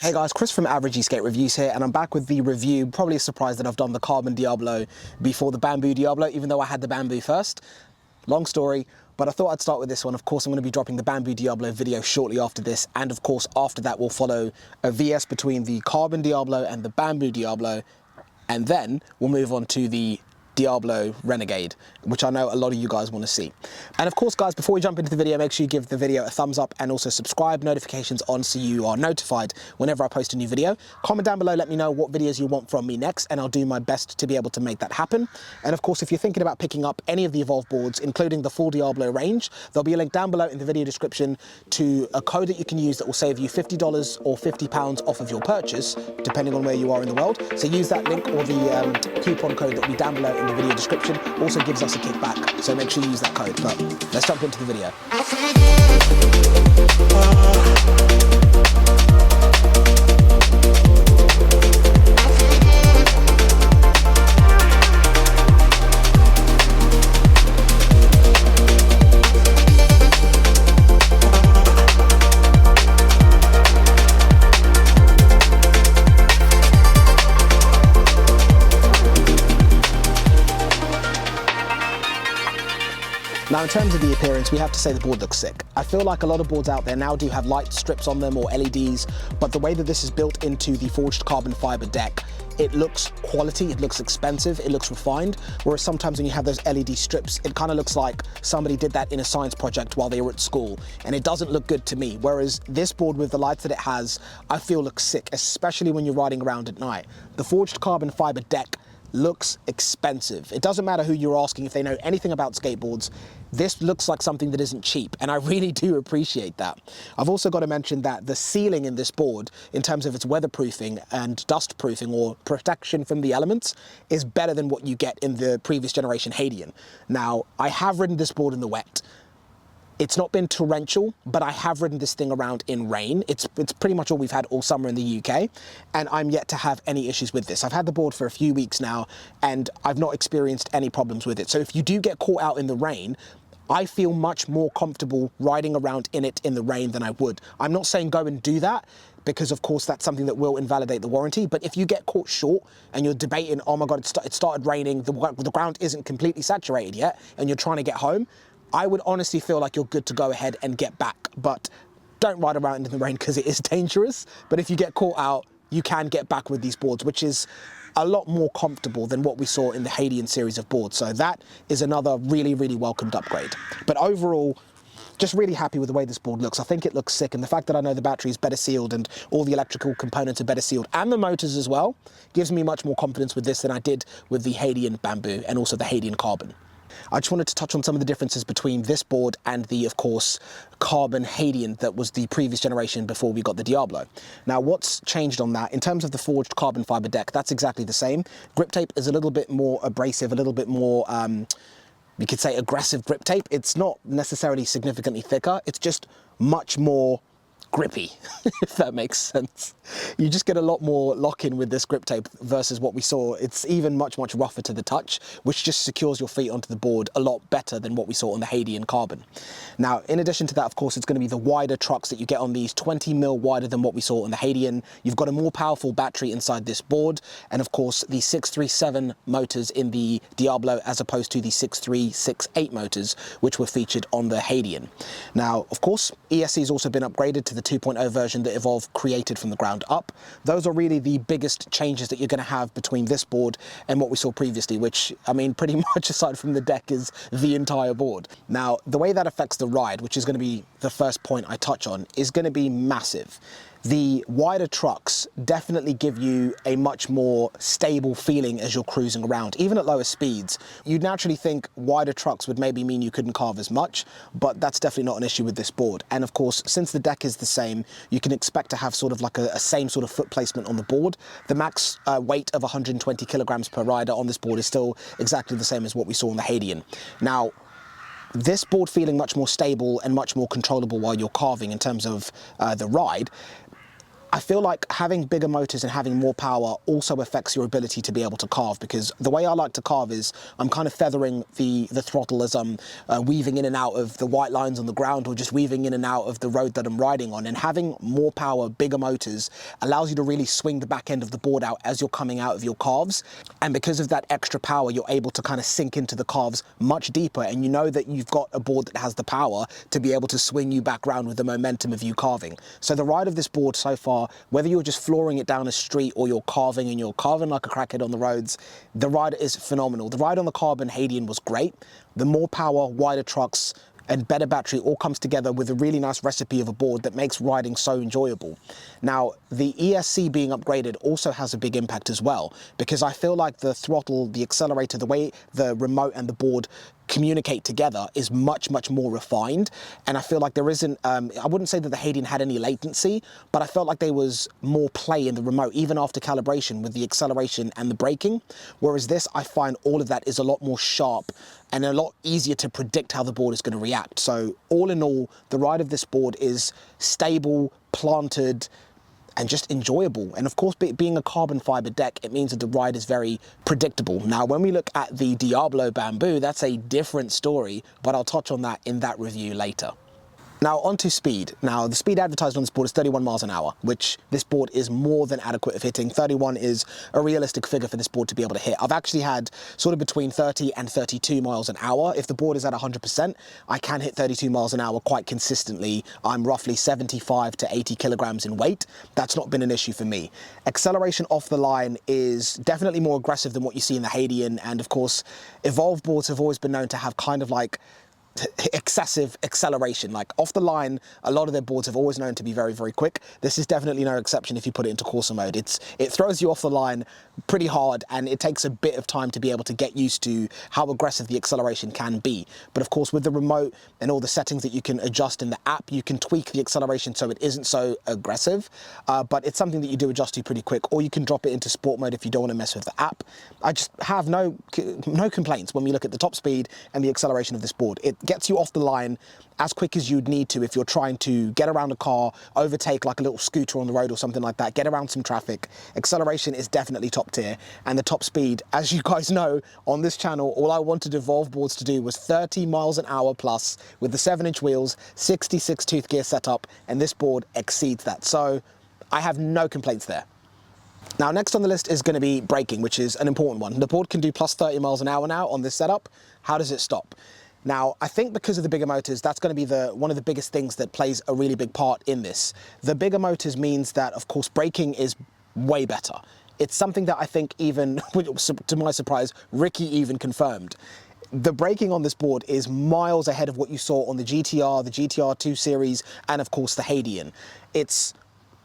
Hey guys, Chris from Average Skate Reviews here, and I'm back with the review. Probably surprised that I've done the Carbon Diablo before the Bamboo Diablo, even though I had the Bamboo first. Long story, but I thought I'd start with this one. Of course, I'm going to be dropping the Bamboo Diablo video shortly after this, and of course, after that will follow a VS between the Carbon Diablo and the Bamboo Diablo, and then we'll move on to the Diablo Renegade, which I know a lot of you guys want to see. And of course, guys, before we jump into the video, make sure you give the video a thumbs up and also subscribe, notifications on so you are notified whenever I post a new video. Comment down below, let me know what videos you want from me next, and I'll do my best to be able to make that happen. And of course, if you're thinking about picking up any of the Evolve boards, including the full Diablo range, there'll be a link down below in the video description to a code that you can use that will save you $50 or £50 off of your purchase, depending on where you are in the world. So use that link or the coupon code that will be down below in the video description. Also gives us a kickback, so make sure you use that code. But let's jump into the video. Now, in terms of the appearance, we have to say the board looks sick. I feel like a lot of boards out there now do have light strips on them or LEDs, but the way that this is built into the forged carbon fiber deck, it looks quality, it looks expensive, it looks refined, whereas sometimes when you have those LED strips, it kind of looks like somebody did that in a science project while they were at school, and it doesn't look good to me. Whereas this board with the lights that it has, I feel looks sick, especially when you're riding around at night. The forged carbon fiber deck looks expensive. It doesn't matter who you're asking if they know anything about skateboards. This looks like something that isn't cheap, and I really do appreciate that. I've also got to mention that the sealing in this board, in terms of its weatherproofing and dust proofing or protection from the elements, is better than what you get in the previous generation Hadean. Now, I have ridden this board in the wet. It's not been torrential, but I have ridden this thing around in rain. It's pretty much all we've had all summer in the UK, and I'm yet to have any issues with this. I've had the board for a few weeks now, and I've not experienced any problems with it. So if you do get caught out in the rain, I feel much more comfortable riding around in it in the rain than I would. I'm not saying go and do that, because of course that's something that will invalidate the warranty, but if you get caught short and you're debating, oh my God, it started raining, the ground isn't completely saturated yet, and you're trying to get home, I would honestly feel like you're good to go ahead and get back, but don't ride around in the rain because it is dangerous. But if you get caught out, you can get back with these boards, which is a lot more comfortable than what we saw in the Hadean series of boards. So that is another really, really welcomed upgrade. But overall, just really happy with the way this board looks. I think it looks sick, and the fact that I know the battery is better sealed and all the electrical components are better sealed, and the motors as well, gives me much more confidence with this than I did with the Hadean Bamboo and also the Hadean Carbon. I just wanted to touch on some of the differences between this board and the, of course, Carbon Hadean that was the previous generation before we got the Diablo. Now, what's changed on that? In terms of the forged carbon fiber deck, that's exactly the same. Grip tape is a little bit more abrasive, a little bit more, you could say, aggressive grip tape. It's not necessarily significantly thicker. It's just much more grippy, if that makes sense. You just get a lot more lock-in with this grip tape versus what we saw. It's even much rougher to the touch, which just secures your feet onto the board a lot better than what we saw on the Hadean Carbon. Now, in addition to that, of course, it's going to be the wider trucks that you get on these, 20mm wider than what we saw on the Hadean. You've got a more powerful battery inside this board, and of course, the 637 motors in the Diablo as opposed to the 6368 motors, which were featured on the Hadean. Now, of course, ESC has also been upgraded to the 2.0 version that Evolve created from the ground up. Those are really the biggest changes that you're going to have between this board and what we saw previously, which, I mean, pretty much aside from the deck is the entire board. Now, the way that affects the ride, which is going to be the first point I touch on, is going to be massive. The wider trucks definitely give you a much more stable feeling as you're cruising around, even at lower speeds. You'd naturally think wider trucks would maybe mean you couldn't carve as much, but that's definitely not an issue with this board. And of course, since the deck is the same, you can expect to have sort of like a same sort of foot placement on the board. The max weight of 120 kilograms per rider on this board is still exactly the same as what we saw on the Hadean. Now, this board feeling much more stable and much more controllable while you're carving in terms of the ride I feel like having bigger motors and having more power also affects your ability to be able to carve, because the way I like to carve is I'm kind of feathering the throttle as I'm weaving in and out of the white lines on the ground, or just weaving in and out of the road that I'm riding on. And having more power, bigger motors allows you to really swing the back end of the board out as you're coming out of your carves. And because of that extra power, you're able to kind of sink into the carves much deeper, and you know that you've got a board that has the power to be able to swing you back around with the momentum of you carving. So the ride of this board so far, whether you're just flooring it down a street or you're carving and you're carving like a crackhead on the roads, the ride is phenomenal. The ride on the Carbon Hadean was great. The more power, wider trucks, and better battery all comes together with a really nice recipe of a board that makes riding so enjoyable. Now, the ESC being upgraded also has a big impact as well, because I feel like the throttle, the accelerator, the way the remote and the board communicate together is much more refined. And I feel like there isn't, I wouldn't say that the Hadean had any latency, but I felt like there was more play in the remote, even after calibration with the acceleration and the braking. Whereas this, I find all of that is a lot more sharp and a lot easier to predict how the board is going to react. So all in all, the ride of this board is stable, planted, and just enjoyable. And of course, being a carbon fiber deck, it means that the ride is very predictable. Now, when we look at the Diablo Bamboo, that's a different story, but I'll touch on that in that review later. Now, onto speed. Now, the speed advertised on this board is 31 miles an hour, which this board is more than adequate of hitting. 31 is a realistic figure for this board to be able to hit. I've actually had sort of between 30 and 32 miles an hour. If the board is at 100%, I can hit 32 miles an hour quite consistently. I'm roughly 75 to 80 kilograms in weight. That's not been an issue for me. Acceleration off the line is definitely more aggressive than what you see in the Hadean. And of course, Evolve boards have always been known to have kind of like excessive acceleration. Like off the line, a lot of their boards have always known to be very quick. This is definitely no exception if you put it into Corsa mode. It throws you off the line pretty hard, and it takes a bit of time to be able to get used to how aggressive the acceleration can be. But of course, with the remote and all the settings that you can adjust in the app, you can tweak the acceleration so it isn't so aggressive, but it's something that you do adjust to pretty quick, or you can drop it into sport mode if you don't want to mess with the app. I just have no complaints when we look at the top speed and the acceleration of this board. It gets you off the line as quick as you'd need to if you're trying to get around a car, overtake like a little scooter on the road or something like that, get around some traffic. Acceleration is definitely top tier, and the top speed, as you guys know, on this channel, all I wanted Evolve boards to do was 30 miles an hour plus with the 7-inch wheels, 66 tooth gear setup, and this board exceeds that. So I have no complaints there. Now, next on the list is going to be braking, which is an important one. The board can do plus 30 miles an hour now on this setup. How does it stop? Now, I think because of the bigger motors, that's going to be one of the biggest things that plays a really big part in this. The bigger motors means that, of course, braking is way better. It's something that I think even, to my surprise, Ricky even confirmed. The braking on this board is miles ahead of what you saw on the GTR, the GTR 2 Series, and of course the Hadean.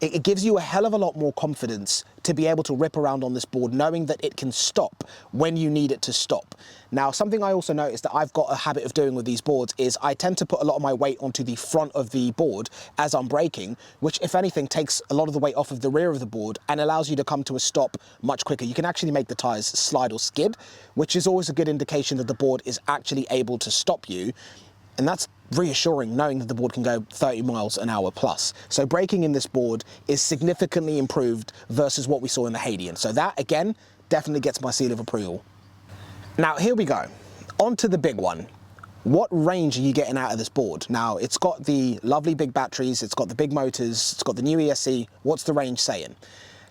It gives you a hell of a lot more confidence to be able to rip around on this board, knowing that it can stop when you need it to stop. Now, something I also noticed that I've got a habit of doing with these boards is I tend to put a lot of my weight onto the front of the board as I'm braking, which, if anything, takes a lot of the weight off of the rear of the board and allows you to come to a stop much quicker. You can actually make the tires slide or skid, which is always a good indication that the board is actually able to stop you. And that's reassuring, knowing that the board can go 30 miles an hour plus. So braking in this board is significantly improved versus what we saw in the Hadean. So that, again, definitely gets my seal of approval. Now, here we go. On to the big one. What range are you getting out of this board? Now, it's got the lovely big batteries, it's got the big motors, it's got the new ESC. What's the range saying?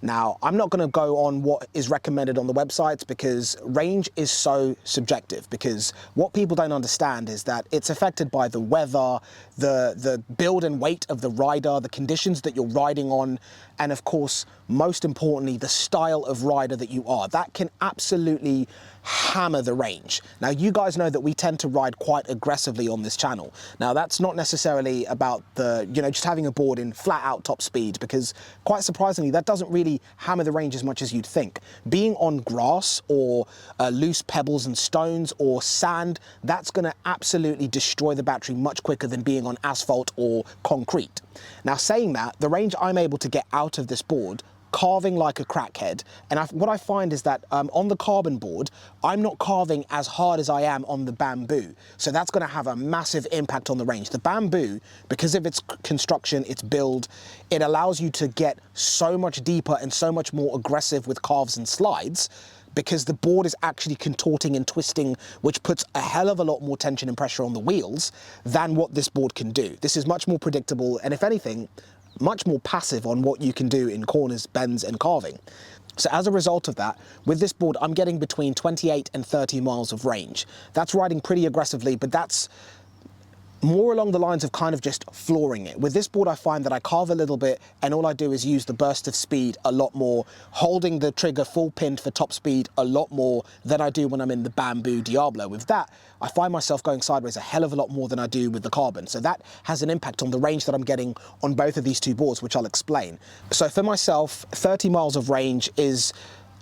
Now, I'm not going to go on what is recommended on the websites, because range is so subjective, because what people don't understand is that it's affected by the weather, the build and weight of the rider, the conditions that you're riding on, and of course, most importantly, the style of rider that you are. That can absolutely hammer the range. Now, you guys know that we tend to ride quite aggressively on this channel. Now, that's not necessarily about just having a board in flat out top speed, because quite surprisingly, that doesn't really hammer the range as much as you'd think. Being on grass or loose pebbles and stones or sand, that's going to absolutely destroy the battery much quicker than being on asphalt or concrete. Now, saying that, the range I'm able to get out of this board carving like a crackhead. And what I find is that on the carbon board, I'm not carving as hard as I am on the bamboo. So that's going to have a massive impact on the range. The bamboo, because of its construction, its build, it allows you to get so much deeper and so much more aggressive with carves and slides, because the board is actually contorting and twisting, which puts a hell of a lot more tension and pressure on the wheels than what this board can do. This is much more predictable, and if anything, much more passive on what you can do in corners, bends, and carving. So as a result of that, with this board, I'm getting between 28 and 30 miles of range. That's riding pretty aggressively, but that's more along the lines of kind of just flooring it. With this board, I find that I carve a little bit and all I do is use the burst of speed a lot more, holding the trigger full pinned for top speed a lot more than I do when I'm in the bamboo Diablo. With that, I find myself going sideways a hell of a lot more than I do with the carbon. So that has an impact on the range that I'm getting on both of these two boards, which I'll explain. So for myself, 30 miles of range is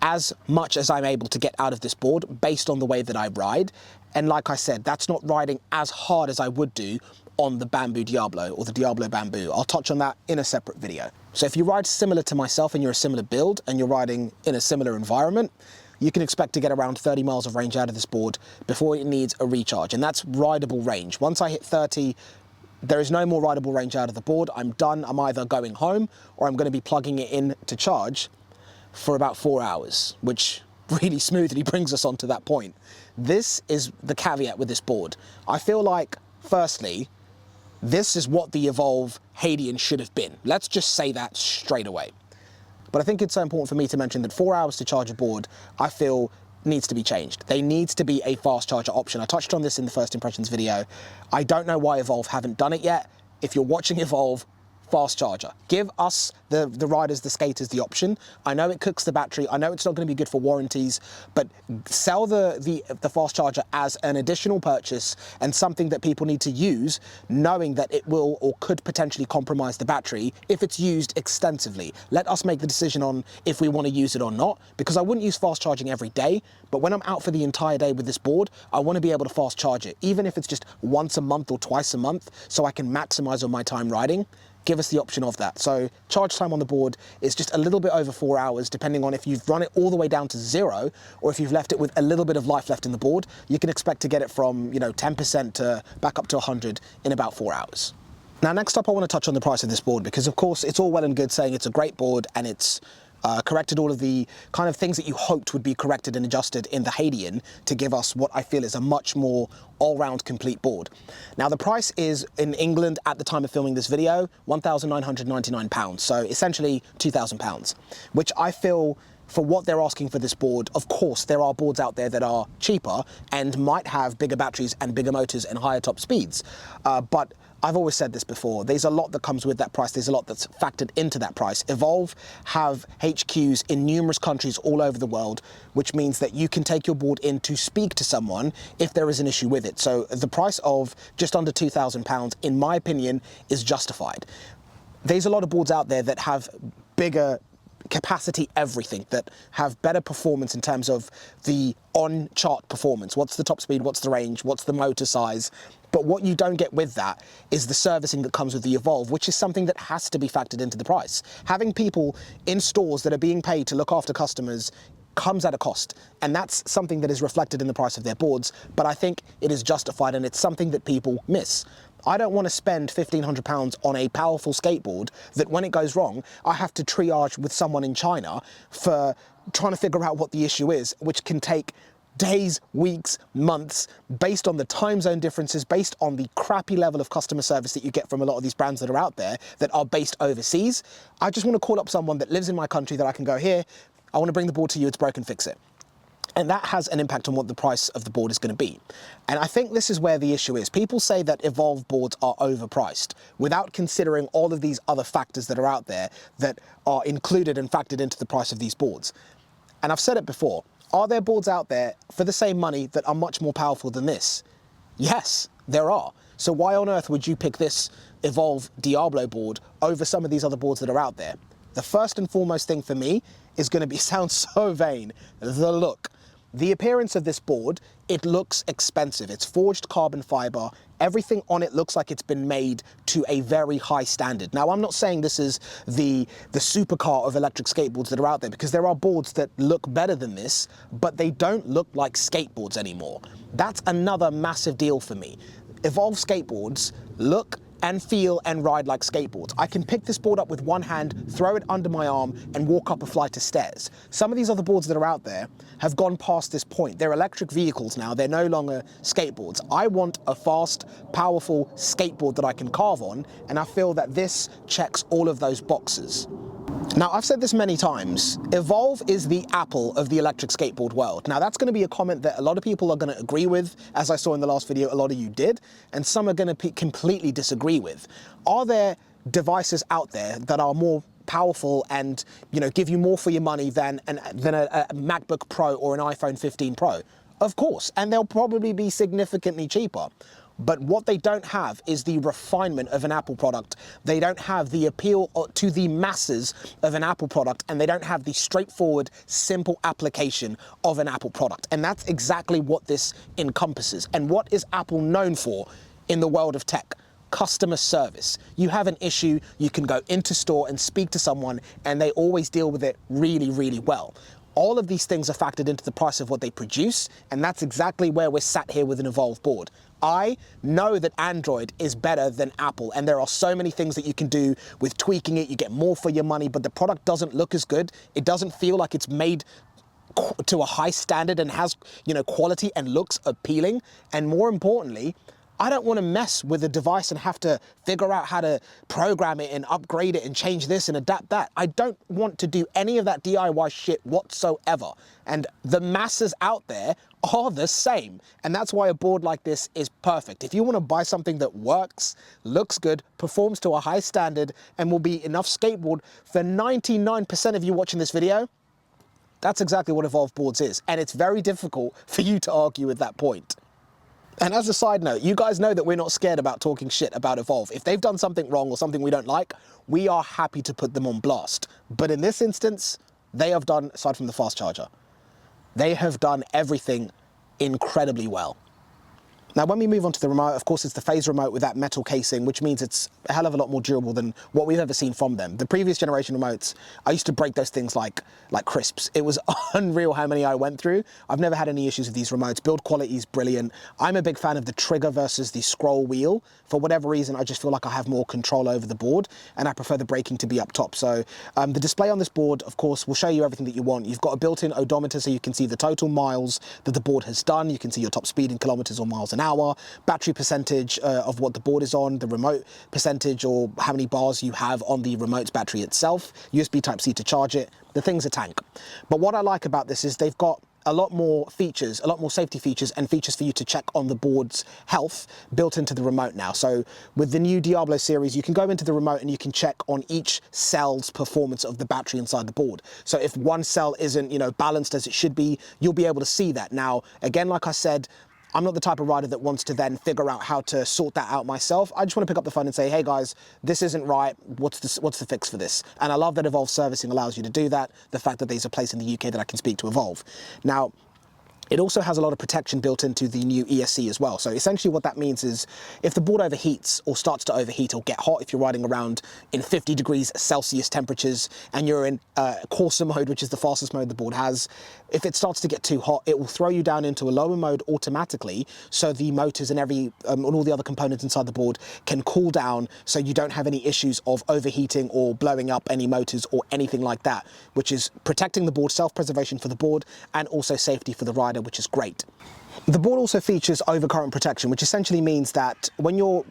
as much as I'm able to get out of this board based on the way that I ride. And like I said, that's not riding as hard as I would do on the bamboo Diablo or the Diablo bamboo. I'll touch on that in a separate video. So if you ride similar to myself and you're a similar build and you're riding in a similar environment, you can expect to get around 30 miles of range out of this board before it needs a recharge. And that's rideable range. Once I hit 30, there is no more rideable range out of the board. I'm done. I'm either going home or I'm going to be plugging it in to charge for about 4 hours, which really smoothly brings us on to that point. This is the caveat with this board. I feel like, firstly, this is what the Evolve Hadean should have been. Let's just say that straight away. But I think it's so important for me to mention that 4 hours to charge a board, I feel, needs to be changed. There needs to be a fast charger option. I touched on this in the first impressions video. I don't know why Evolve haven't done it yet. If you're watching Evolve, fast charger. Give us, the riders, the skaters, the option. I know it cooks the battery. I know it's not going to be good for warranties, but sell the fast charger as an additional purchase and something that people need to use, knowing that it will or could potentially compromise the battery if it's used extensively. Let us make the decision on if we want to use it or not, because I wouldn't use fast charging every day, but when I'm out for the entire day with this board, I want to be able to fast charge it, even if it's just once a month or twice a month, so I can maximize on my time riding. Give us the option of that. So charge time on the board is just a little bit over 4 hours, depending on if you've run it all the way down to 0 or if you've left it with a little bit of life left in the board. You can expect to get it from 10% to back up to 100 in about 4 hours. Now, next up, I want to touch on the price of this board, because of course it's all well and good saying it's a great board and it's corrected all of the kind of things that you hoped would be corrected and adjusted in the Hadean to give us what I feel is a much more all-round complete board. Now, the price is, in England at the time of filming this video, £1,999, so essentially £2,000, which I feel, for what they're asking for this board, of course, there are boards out there that are cheaper and might have bigger batteries and bigger motors and higher top speeds. But I've always said this before, there's a lot that comes with that price, there's a lot that's factored into that price. Evolve have HQs in numerous countries all over the world, which means that you can take your board in to speak to someone if there is an issue with it. So the price of just under £2,000, in my opinion, is justified. There's a lot of boards out there that have bigger capacity everything, that have better performance in terms of the on-chart performance. What's the top speed, what's the range, what's the motor size? But what you don't get with that is the servicing that comes with the Evolve, which is something that has to be factored into the price. Having people in stores that are being paid to look after customers comes at a cost, and that's something that is reflected in the price of their boards, but I think it is justified and it's something that people miss. I don't want to spend £1,500 on a powerful skateboard that when it goes wrong, I have to triage with someone in China for trying to figure out what the issue is, which can take days, weeks, months, based on the time zone differences, based on the crappy level of customer service that you get from a lot of these brands that are out there that are based overseas. I just want to call up someone that lives in my country that I can go, here, I want to bring the board to you, it's broken, fix it. And that has an impact on what the price of the board is going to be. And I think this is where the issue is. People say that Evolve boards are overpriced without considering all of these other factors that are out there that are included and factored into the price of these boards. And I've said it before, are there boards out there for the same money that are much more powerful than this? Yes, there are. So why on earth would you pick this Evolve Diablo board over some of these other boards that are out there? The first and foremost thing for me is going to be, sounds so vain, the look. The appearance of this board, it looks expensive. It's forged carbon fiber. Everything on it looks like it's been made to a very high standard. Now, I'm not saying this is the supercar of electric skateboards that are out there, because there are boards that look better than this, but they don't look like skateboards anymore. That's another massive deal for me. Evolve skateboards look and feel and ride like skateboards. I can pick this board up with one hand, throw it under my arm, and walk up a flight of stairs. Some of these other boards that are out there have gone past this point. They're electric vehicles now. They're no longer skateboards. I want a fast, powerful skateboard that I can carve on, and I feel that this checks all of those boxes. Now, I've said this many times, Evolve is the Apple of the electric skateboard world. Now, that's going to be a comment that a lot of people are going to agree with. As I saw in the last video, a lot of you did, and some are going to completely disagree with. Are there devices out there that are more powerful and, you know, give you more for your money than a MacBook Pro or an iPhone 15 Pro? Of course, and they'll probably be significantly cheaper. But what they don't have is the refinement of an Apple product. They don't have the appeal to the masses of an Apple product, and they don't have the straightforward, simple application of an Apple product. And that's exactly what this encompasses. And what is Apple known for in the world of tech? Customer service. You have an issue, you can go into store and speak to someone, and they always deal with it really, really well. All of these things are factored into the price of what they produce, and that's exactly where we're sat here with an Evolve board. I know that Android is better than Apple, and there are so many things that you can do with tweaking it. You get more for your money, but the product doesn't look as good. It doesn't feel like it's made to a high standard and has, you know, quality and looks appealing. And more importantly, I don't want to mess with a device and have to figure out how to program it and upgrade it and change this and adapt that. I don't want to do any of that DIY shit whatsoever. And the masses out there are the same. And that's why a board like this is perfect. If you want to buy something that works, looks good, performs to a high standard, and will be enough skateboard for 99% of you watching this video, that's exactly what Evolve Boards is. And it's very difficult for you to argue with that point. And as a side note, you guys know that we're not scared about talking shit about Evolve. If they've done something wrong or something we don't like, we are happy to put them on blast. But in this instance, they have done, aside from the fast charger, they have done everything incredibly well. Now, when we move on to the remote, of course, it's the phase remote with that metal casing, which means it's a hell of a lot more durable than what we've ever seen from them. The previous generation remotes, I used to break those things like crisps. It was unreal how many I went through. I've never had any issues with these remotes. Build quality is brilliant. I'm a big fan of the trigger versus the scroll wheel. For whatever reason, I just feel like I have more control over the board, and I prefer the braking to be up top. So the display on this board, of course, will show you everything that you want. You've got a built-in odometer, so you can see the total miles that the board has done. You can see your top speed in kilometers or miles an hour, battery percentage of what the board is on, the remote percentage or how many bars you have on the remote's battery itself, USB Type-C to charge it. The thing's a tank. But what I like about this is they've got a lot more features, a lot more safety features and features for you to check on the board's health built into the remote now. So with the new Diablo series, you can go into the remote and you can check on each cell's performance of the battery inside the board. So if one cell isn't, you know, balanced as it should be, you'll be able to see that. Now, again, like I said, I'm not the type of rider that wants to then figure out how to sort that out myself. I just want to pick up the phone and say, hey guys, this isn't right. What's the fix for this? And I love that Evolve Servicing allows you to do that. The fact that there's a place in the UK that I can speak to Evolve. Now, it also has a lot of protection built into the new ESC as well. So essentially what that means is if the board overheats or starts to overheat or get hot, if you're riding around in 50 degrees Celsius temperatures and you're in coarser mode, which is the fastest mode the board has, if it starts to get too hot, it will throw you down into a lower mode automatically. So the motors and all the other components inside the board can cool down so you don't have any issues of overheating or blowing up any motors or anything like that, which is protecting the board, self-preservation for the board, and also safety for the rider, which is great. The board also features overcurrent protection, which essentially means that when you're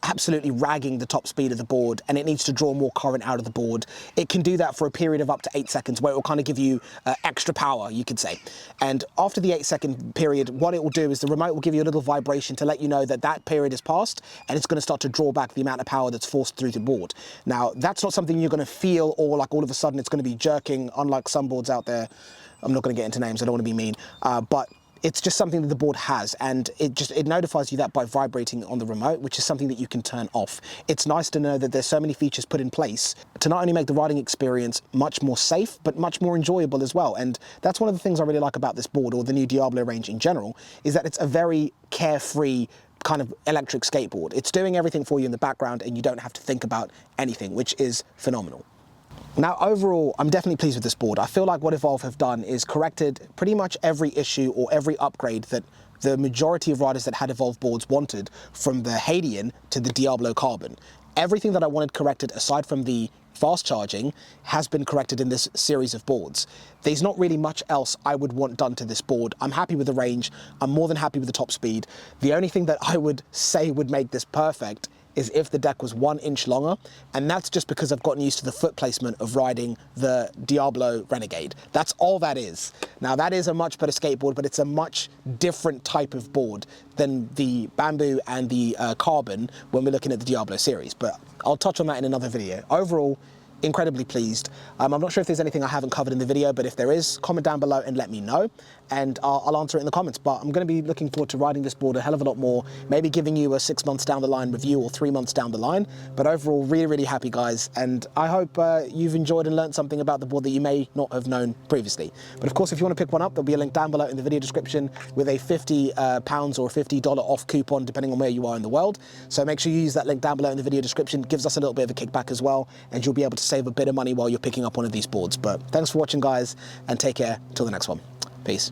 absolutely ragging the top speed of the board and it needs to draw more current out of the board, it can do that for a period of up to 8 seconds, where it will kind of give you extra power, you could say. And after the 8-second period, what it will do is the remote will give you a little vibration to let you know that that period is passed, and it's going to start to draw back the amount of power that's forced through the board. Now, that's not something you're going to feel, or like all of a sudden it's going to be jerking, unlike some boards out there. I'm not going to get into names, I don't want to be mean, but it's just something that the board has, and it notifies you that by vibrating on the remote, which is something that you can turn off. It's nice to know that there's so many features put in place to not only make the riding experience much more safe, but much more enjoyable as well. And that's one of the things I really like about this board, or the new Diablo range in general, is that it's a very carefree kind of electric skateboard. It's doing everything for you in the background, and you don't have to think about anything, which is phenomenal. Now, overall, I'm definitely pleased with this board. I feel like what Evolve have done is corrected pretty much every issue or every upgrade that the majority of riders that had Evolve boards wanted, from the Hadean to the Diablo Carbon. Everything that I wanted corrected, aside from the fast charging, has been corrected in this series of boards. There's not really much else I would want done to this board. I'm happy with the range. I'm more than happy with the top speed. The only thing that I would say would make this perfect is if the deck was 1 inch longer, and that's just because I've gotten used to the foot placement of riding the Diablo Renegade. That's all that is. Now, that is a much better skateboard, but it's a much different type of board than the Bamboo and the Carbon when we're looking at the Diablo series, but I'll touch on that in another video. Overall, incredibly pleased. I'm not sure if there's anything I haven't covered in the video, but if there is, comment down below and let me know, and I'll answer it in the comments. But I'm going to be looking forward to riding this board a hell of a lot more, maybe giving you a 6 months down the line review or 3 months down the line. But overall, really, really happy, guys, and I hope you've enjoyed and learned something about the board that you may not have known previously. But of course, if you want to pick one up, there'll be a link down below in the video description with a £50 or $50 off coupon, depending on where you are in the world. So make sure you use that link down below in the video description. It gives us a little bit of a kickback as well, and you'll be able to save a bit of money while you're picking up one of these boards. But thanks for watching, guys, and take care till the next one. Peace.